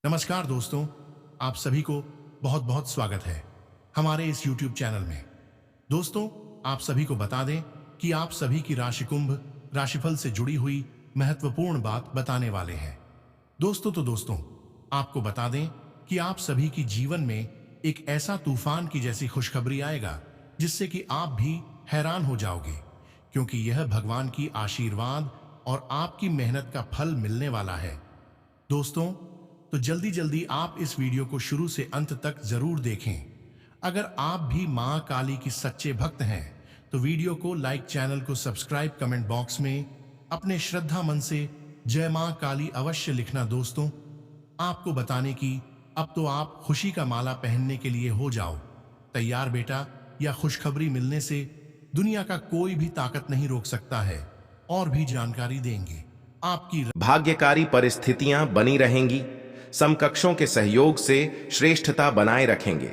नमस्कार दोस्तों, आप सभी को बहुत बहुत स्वागत है हमारे इस YouTube चैनल में। दोस्तों, आप सभी को बता दें कि आप सभी की राशि कुंभ राशिफल से जुड़ी हुई महत्वपूर्ण बात बताने वाले हैं। दोस्तों, आपको बता दें कि आप सभी की जीवन में एक ऐसा तूफान की जैसी खुशखबरी आएगा जिससे कि आप भी हैरान हो जाओगे, क्योंकि यह भगवान की आशीर्वाद और आपकी मेहनत का फल मिलने वाला है। दोस्तों, तो जल्दी जल्दी आप इस वीडियो को शुरू से अंत तक जरूर देखें। अगर आप भी मां काली की सच्चे भक्त हैं तो वीडियो को लाइक, चैनल को सब्सक्राइब, कमेंट बॉक्स में अपने श्रद्धा मन से जय मां काली अवश्य लिखना। दोस्तों, आपको बताने की अब तो आप खुशी का माला पहनने के लिए हो जाओ तैयार बेटा। या खुशखबरी मिलने से दुनिया का कोई भी ताकत नहीं रोक सकता है। और भी जानकारी देंगे आपकी भाग्यकारी परिस्थितियां बनी रहेंगी। समकक्षों के सहयोग से श्रेष्ठता बनाए रखेंगे।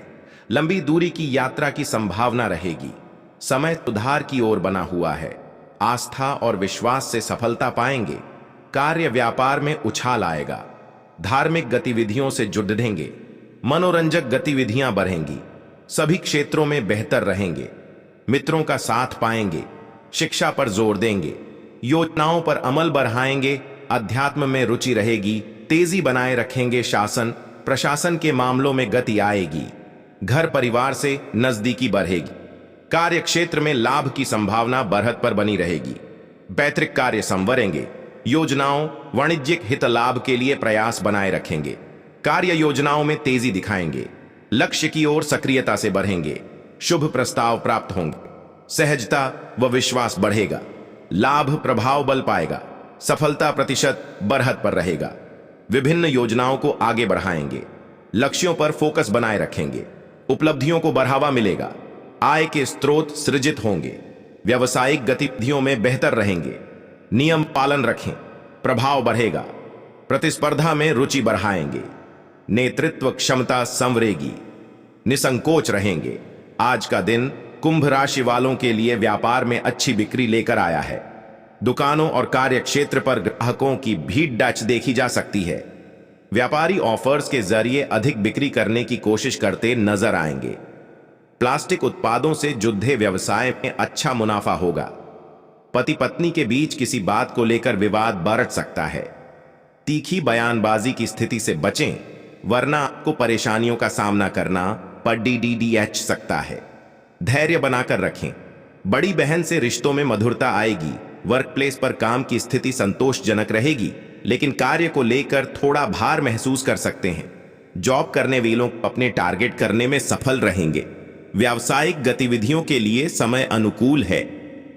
लंबी दूरी की यात्रा की संभावना रहेगी। समय सुधार की ओर बना हुआ है। आस्था और विश्वास से सफलता पाएंगे। कार्य व्यापार में उछाल आएगा। धार्मिक गतिविधियों से जुड़ेंगे। मनोरंजक गतिविधियां बढ़ेंगी। सभी क्षेत्रों में बेहतर रहेंगे। मित्रों का साथ पाएंगे। शिक्षा पर जोर देंगे। योजनाओं पर अमल बढ़ाएंगे। अध्यात्म में रुचि रहेगी। तेजी बनाए रखेंगे। शासन प्रशासन के मामलों में गति आएगी। घर परिवार से नजदीकी बढ़ेगी। कार्य क्षेत्र में लाभ की संभावना बढ़त पर बनी रहेगी। पैतृक कार्य संवरेंगे। योजनाओं वाणिज्यिक हित लाभ के लिए प्रयास बनाए रखेंगे। कार्य योजनाओं में तेजी दिखाएंगे। लक्ष्य की ओर सक्रियता से बढ़ेंगे। शुभ प्रस्ताव प्राप्त होंगे। सहजता व विश्वास बढ़ेगा। लाभ प्रभाव बल पाएगा। सफलता प्रतिशत बढ़त पर रहेगा। विभिन्न योजनाओं को आगे बढ़ाएंगे। लक्ष्यों पर फोकस बनाए रखेंगे। उपलब्धियों को बढ़ावा मिलेगा। आय के स्रोत सृजित होंगे। व्यावसायिक गतिविधियों में बेहतर रहेंगे। नियम पालन रखें। प्रभाव बढ़ेगा। प्रतिस्पर्धा में रुचि बढ़ाएंगे। नेतृत्व क्षमता संवरेगी। निसंकोच रहेंगे। आज का दिन कुंभ राशि वालों के लिए व्यापार में अच्छी बिक्री लेकर आया है। दुकानों और कार्य क्षेत्र पर ग्राहकों की भीड़ डच देखी जा सकती है। व्यापारी ऑफर्स के जरिए अधिक बिक्री करने की कोशिश करते नजर आएंगे। प्लास्टिक उत्पादों से जुड़े व्यवसाय में अच्छा मुनाफा होगा। पति पत्नी के बीच किसी बात को लेकर विवाद बढ़ सकता है। तीखी बयानबाजी की स्थिति से बचें, वरना आपको परेशानियों का सामना करना पड़ सकता है। धैर्य बनाकर रखें। बड़ी बहन से रिश्तों में मधुरता आएगी। वर्क प्लेस पर काम की स्थिति संतोषजनक रहेगी, लेकिन कार्य को लेकर थोड़ा भार महसूस कर सकते हैं। जॉब करने वालों अपने टारगेट करने में सफल रहेंगे। व्यावसायिक गतिविधियों के लिए समय अनुकूल है।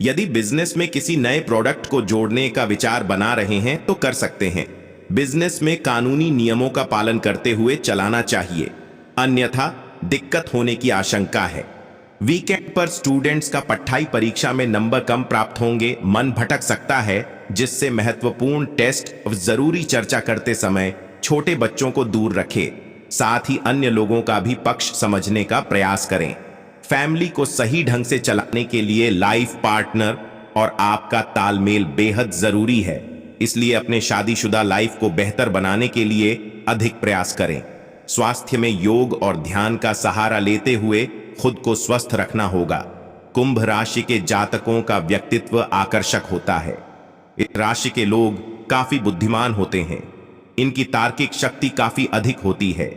यदि बिजनेस में किसी नए प्रोडक्ट को जोड़ने का विचार बना रहे हैं तो कर सकते हैं। बिजनेस में कानूनी नियमों का पालन करते हुए चलाना चाहिए, अन्यथा दिक्कत होने की आशंका है। वीकेंड पर स्टूडेंट्स का पढ़ाई परीक्षा में नंबर कम प्राप्त होंगे। मन भटक सकता है, जिससे महत्वपूर्ण टेस्ट और जरूरी चर्चा करते समय छोटे बच्चों को दूर रखें। साथ ही अन्य लोगों का भी पक्ष समझने का प्रयास करें। फैमिली को सही ढंग से चलाने के लिए लाइफ पार्टनर और आपका तालमेल बेहद जरूरी है। इसलिए अपने शादीशुदा लाइफ को बेहतर बनाने के लिए अधिक प्रयास करें। स्वास्थ्य में योग और ध्यान का सहारा लेते हुए खुद को स्वस्थ रखना होगा। कुंभ राशि के जातकों का व्यक्तित्व आकर्षक होता है। इस राशि के लोग काफी बुद्धिमान होते हैं। इनकी तार्किक शक्ति काफी अधिक होती है।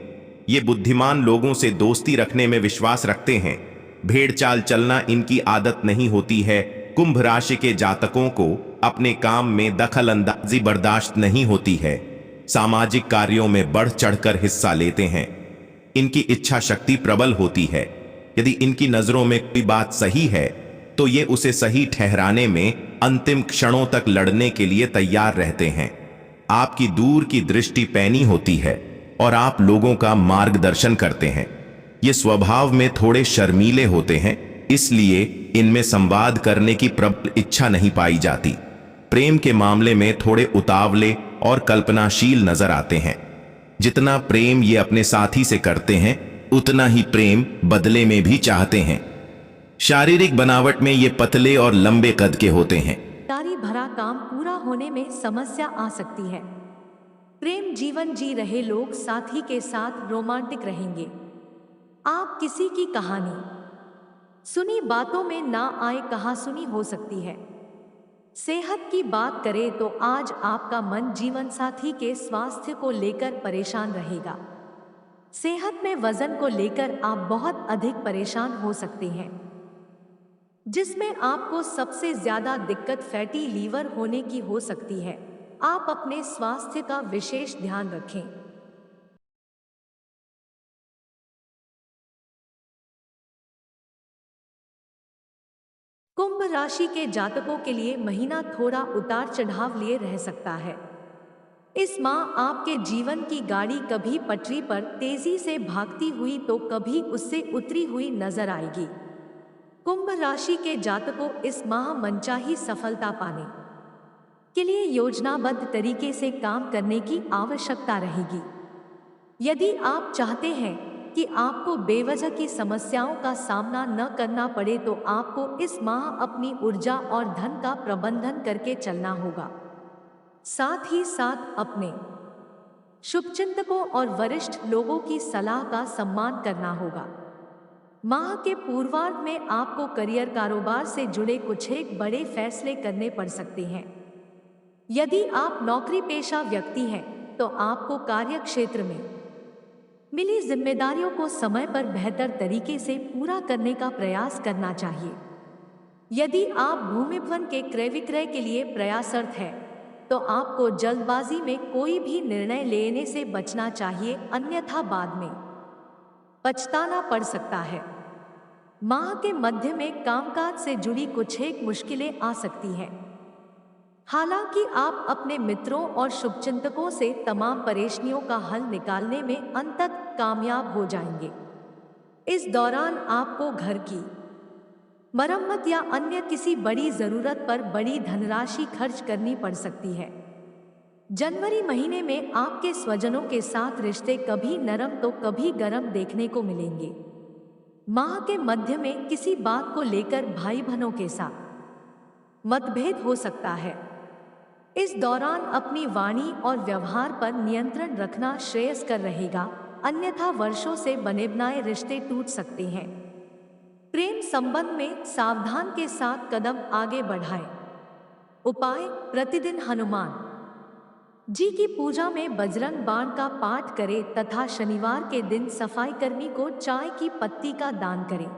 ये बुद्धिमान लोगों से दोस्ती रखने में विश्वास रखते हैं। भेड़ चाल चलना इनकी आदत नहीं होती है। कुंभ राशि के जातकों को अपने काम में दखल अंदाजी बर्दाश्त नहीं होती है। सामाजिक कार्यों में बढ़ चढ़कर हिस्सा लेते हैं। इनकी इच्छा शक्ति प्रबल होती है। यदि इनकी नजरों में कोई बात सही है तो ये उसे सही ठहराने में अंतिम क्षणों तक लड़ने के लिए तैयार रहते हैं। आपकी दूर की दृष्टि पैनी होती है और आप लोगों का मार्गदर्शन करते हैं। ये स्वभाव में थोड़े शर्मीले होते हैं, इसलिए इनमें संवाद करने की प्रबल इच्छा नहीं पाई जाती। प्रेम के मामले में थोड़े उतावले और कल्पनाशील नजर आते हैं। जितना प्रेम ये अपने साथी से करते हैं, उतना ही प्रेम बदले में भी चाहते हैं। शारीरिक बनावट में ये पतले और लंबे कद के होते हैं। तारी भरा काम पूरा होने में समस्या आ सकती है। प्रेम जीवन जी रहे लोग साथी के साथ रोमांटिक रहेंगे। आप किसी की कहानी सुनी बातों में ना आए कहासुनी हो सकती है। सेहत की बात करें तो आज आपका मन जीवन साथी के स्वास्थ्य को लेकर परेशान रहेगा। सेहत में वजन को लेकर आप बहुत अधिक परेशान हो सकते हैं, जिसमें आपको सबसे ज्यादा दिक्कत फैटी लीवर होने की हो सकती है। आप अपने स्वास्थ्य का विशेष ध्यान रखें। कुंभ राशि के जातकों के लिए महीना थोड़ा उतार चढ़ाव लिए रह सकता है। इस माह आपके जीवन की गाड़ी कभी पटरी पर तेजी से भागती हुई तो कभी उससे उतरी हुई नजर आएगी। कुंभ राशि के जातकों इस माह मनचाही सफलता पाने के लिए योजनाबद्ध तरीके से काम करने की आवश्यकता रहेगी। यदि आप चाहते हैं कि आपको बेवजह की समस्याओं का सामना न करना पड़े तो आपको इस माह अपनी ऊर्जा और धन का प्रबंधन करके चलना होगा। साथ ही साथ अपने शुभचिंतकों और वरिष्ठ लोगों की सलाह का सम्मान करना होगा। माह के पूर्वार्ध में आपको करियर कारोबार से जुड़े कुछ एक बड़े फैसले करने पड़ सकते हैं। यदि आप नौकरी पेशा व्यक्ति हैं तो आपको कार्य क्षेत्र में मिली जिम्मेदारियों को समय पर बेहतर तरीके से पूरा करने का प्रयास करना चाहिए। यदि आप भूमि के क्रय विक्रय के लिए प्रयासरत है तो आपको जल्दबाजी में कोई भी निर्णय लेने से बचना चाहिए, अन्यथा बाद में पछताना पड़ सकता है। माह के मध्य में कामकाज से जुड़ी कुछ एक मुश्किलें आ सकती हैं। हालांकि आप अपने मित्रों और शुभचिंतकों से तमाम परेशानियों का हल निकालने में अंततः कामयाब हो जाएंगे। इस दौरान आपको घर की मरम्मत या अन्य किसी बड़ी जरूरत पर बड़ी धनराशि खर्च करनी पड़ सकती है। जनवरी महीने में आपके स्वजनों के साथ रिश्ते कभी नरम तो कभी गरम देखने को मिलेंगे। माह के मध्य में किसी बात को लेकर भाई बहनों के साथ मतभेद हो सकता है। इस दौरान अपनी वाणी और व्यवहार पर नियंत्रण रखना श्रेयस्कर रहेगा, अन्यथा वर्षों से बने बनाए रिश्ते टूट सकते हैं। प्रेम संबंध में सावधान के साथ कदम आगे बढ़ाएं। उपाय: प्रतिदिन हनुमान जी की पूजा में बजरंग बाण का पाठ करें तथा शनिवार के दिन सफाई कर्मी को चाय की पत्ती का दान करें।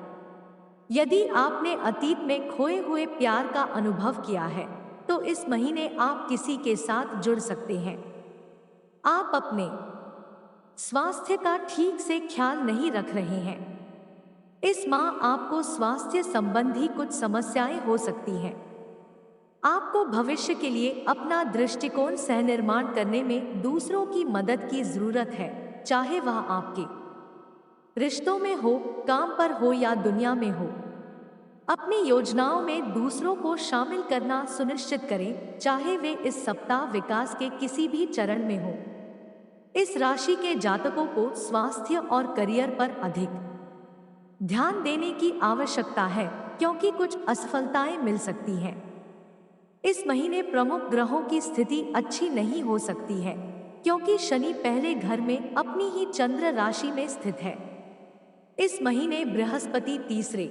यदि आपने अतीत में खोए हुए प्यार का अनुभव किया है तो इस महीने आप किसी के साथ जुड़ सकते हैं। आप अपने स्वास्थ्य का ठीक से ख्याल नहीं रख रहे हैं। इस माह आपको स्वास्थ्य संबंधी कुछ समस्याएं हो सकती हैं। आपको भविष्य के लिए अपना दृष्टिकोण सहनिर्माण करने में दूसरों की मदद की जरूरत है, चाहे वह आपके रिश्तों में हो, काम पर हो या दुनिया में हो। अपनी योजनाओं में दूसरों को शामिल करना सुनिश्चित करें, चाहे वे इस सप्ताह विकास के किसी भी चरण में हो। इस राशि के जातकों को स्वास्थ्य और करियर पर अधिक ध्यान देने की आवश्यकता है, क्योंकि कुछ असफलताएं मिल सकती हैं। इस महीने प्रमुख ग्रहों की स्थिति अच्छी नहीं हो सकती है, क्योंकि शनि पहले घर में अपनी ही चंद्र राशि में स्थित है। इस महीने बृहस्पति तीसरे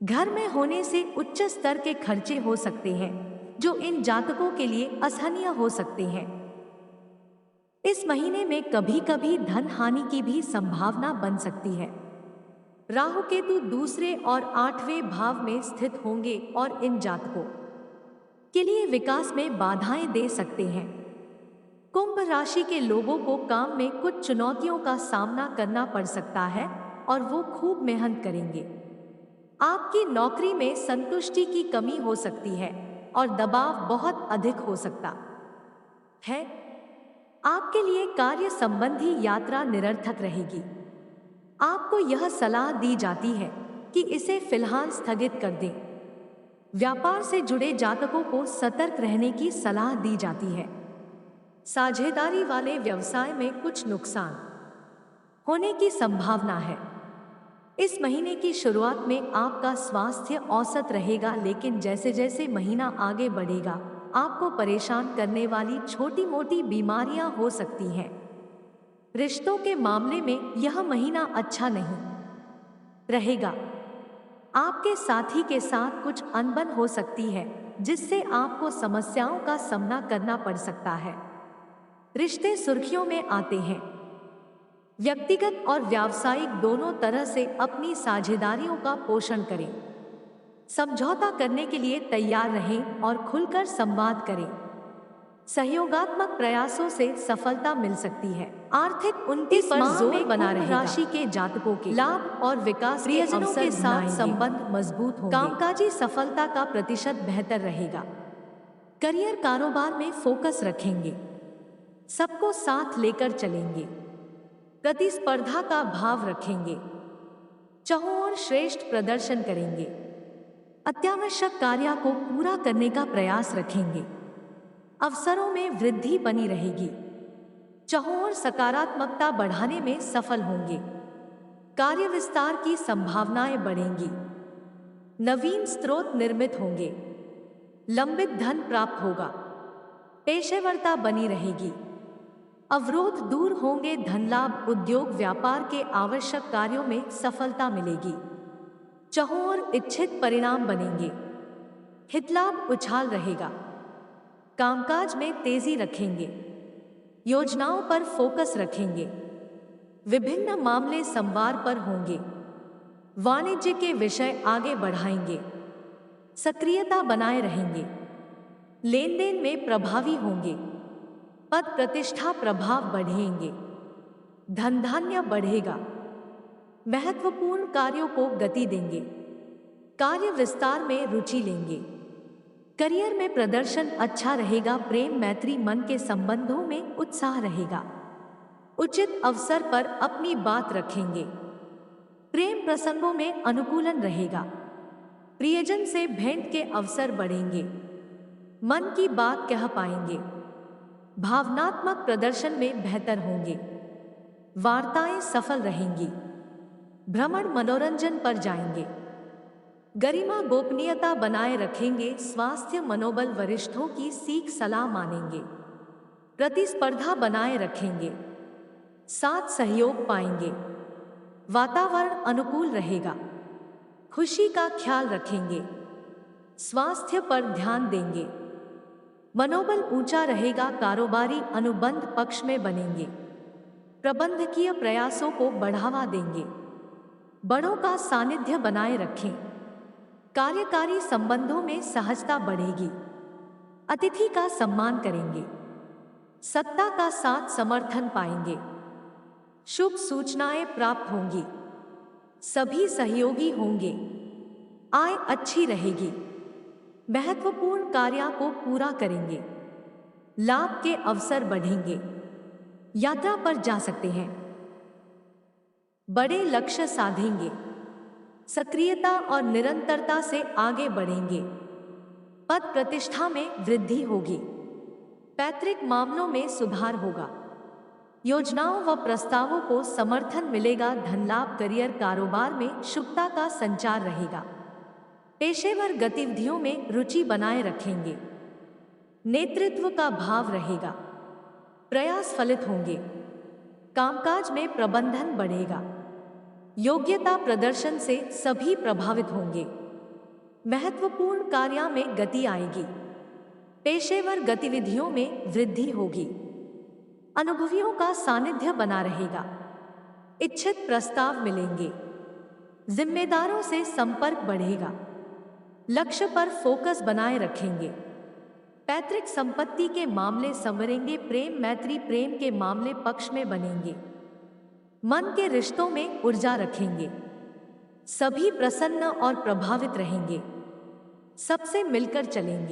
घर में होने से उच्च स्तर के खर्चे हो सकते हैं, जो इन जातकों के लिए असहनीय हो सकते हैं। इस महीने में कभी कभी धन हानि की भी संभावना बन सकती है। राहु केतु दूसरे और 8वें भाव में स्थित होंगे और इन जातकों के लिए विकास में बाधाएं दे सकते हैं। कुंभ राशि के लोगों को काम में कुछ चुनौतियों का सामना करना पड़ सकता है और वो खूब मेहनत करेंगे। आपकी नौकरी में संतुष्टि की कमी हो सकती है और दबाव बहुत अधिक हो सकता है। आपके लिए कार्य संबंधी यात्रा निरर्थक रहेगी। आपको यह सलाह दी जाती है कि इसे फिलहाल स्थगित कर दें। व्यापार से जुड़े जातकों को सतर्क रहने की सलाह दी जाती है। साझेदारी वाले व्यवसाय में कुछ नुकसान होने की संभावना है। इस महीने की शुरुआत में आपका स्वास्थ्य औसत रहेगा, लेकिन जैसे जैसे महीना आगे बढ़ेगा आपको परेशान करने वाली छोटी मोटी बीमारियां हो सकती हैं। रिश्तों के मामले में यह महीना अच्छा नहीं रहेगा। आपके साथी के साथ कुछ अनबन हो सकती है, जिससे आपको समस्याओं का सामना करना पड़ सकता है। रिश्ते सुर्खियों में आते हैं। व्यक्तिगत और व्यावसायिक दोनों तरह से अपनी साझेदारियों का पोषण करें। समझौता करने के लिए तैयार रहें और खुलकर संवाद करें। सहयोगात्मक प्रयासों से सफलता मिल सकती है। आर्थिक उन्नति पर जोर बना रहेगा। राशि के जातकों के लाभ और विकास के अवसर के साथ संबंध मजबूत होंगे। कामकाजी सफलता का प्रतिशत बेहतर रहेगा। करियर कारोबार में फोकस रखेंगे। सबको साथ लेकर चलेंगे। प्रतिस्पर्धा का भाव रखेंगे। चाहों और श्रेष्ठ प्रदर्शन करेंगे। अत्यावश्यक कार्य को पूरा करने का प्रयास रखेंगे। अवसरों में वृद्धि बनी रहेगी। चाहों और सकारात्मकता बढ़ाने में सफल होंगे। कार्य विस्तार की संभावनाएं बढ़ेंगी। नवीन स्रोत निर्मित होंगे। लंबित धन प्राप्त होगा। पेशेवरता बनी रहेगी। अवरोध दूर होंगे। धन लाभ, उद्योग व्यापार के आवश्यक कार्यों में सफलता मिलेगी। चाहों और इच्छित परिणाम बनेंगे। हितलाभ उछाल रहेगा। कामकाज में तेजी रखेंगे। योजनाओं पर फोकस रखेंगे। विभिन्न मामले संवाद पर होंगे। वाणिज्य के विषय आगे बढ़ाएंगे। सक्रियता बनाए रहेंगे। लेन देन में प्रभावी होंगे। पद प्रतिष्ठा प्रभाव बढ़ेंगे। धन धान्य बढ़ेगा। महत्वपूर्ण कार्यों को गति देंगे। कार्य विस्तार में रुचि लेंगे। करियर में प्रदर्शन अच्छा रहेगा। प्रेम मैत्री मन के संबंधों में उत्साह रहेगा। उचित अवसर पर अपनी बात रखेंगे। प्रेम प्रसंगों में अनुकूलन रहेगा। प्रियजन से भेंट के अवसर बढ़ेंगे। मन की बात कह पाएंगे। भावनात्मक प्रदर्शन में बेहतर होंगे। वार्ताएं सफल रहेंगी। भ्रमण मनोरंजन पर जाएंगे। गरिमा गोपनीयता बनाए रखेंगे। स्वास्थ्य मनोबल, वरिष्ठों की सीख सलाह मानेंगे। प्रतिस्पर्धा बनाए रखेंगे। साथ सहयोग पाएंगे। वातावरण अनुकूल रहेगा। खुशी का ख्याल रखेंगे। स्वास्थ्य पर ध्यान देंगे। मनोबल ऊंचा रहेगा। कारोबारी अनुबंध पक्ष में बनेंगे। प्रबंधकीय प्रयासों को बढ़ावा देंगे। बड़ों का सानिध्य बनाए रखें। कार्यकारी संबंधों में सहजता बढ़ेगी। अतिथि का सम्मान करेंगे। सत्ता का साथ समर्थन पाएंगे। शुभ सूचनाएं प्राप्त होंगी। सभी सहयोगी होंगे। आय अच्छी रहेगी। महत्वपूर्ण कार्य को पूरा करेंगे। लाभ के अवसर बढ़ेंगे। यात्रा पर जा सकते हैं। बड़े लक्ष्य साधेंगे। सक्रियता और निरंतरता से आगे बढ़ेंगे। पद प्रतिष्ठा में वृद्धि होगी। पैतृक मामलों में सुधार होगा। योजनाओं व प्रस्तावों को समर्थन मिलेगा। धन लाभ, करियर कारोबार में शुभता का संचार रहेगा। पेशेवर गतिविधियों में रुचि बनाए रखेंगे। नेतृत्व का भाव रहेगा। प्रयास फलित होंगे। कामकाज में प्रबंधन बढ़ेगा। योग्यता प्रदर्शन से सभी प्रभावित होंगे। महत्वपूर्ण कार्य में गति आएगी। पेशेवर गतिविधियों में वृद्धि होगी। अनुभवियों का सानिध्य बना रहेगा। इच्छित प्रस्ताव मिलेंगे। जिम्मेदारों से संपर्क बढ़ेगा। लक्ष्य पर फोकस बनाए रखेंगे। पैतृक संपत्ति के मामले संवरेंगे। प्रेम मैत्री, प्रेम के मामले पक्ष में बनेंगे। मन के रिश्तों में ऊर्जा रखेंगे। सभी प्रसन्न और प्रभावित रहेंगे। सबसे मिलकर चलेंगे।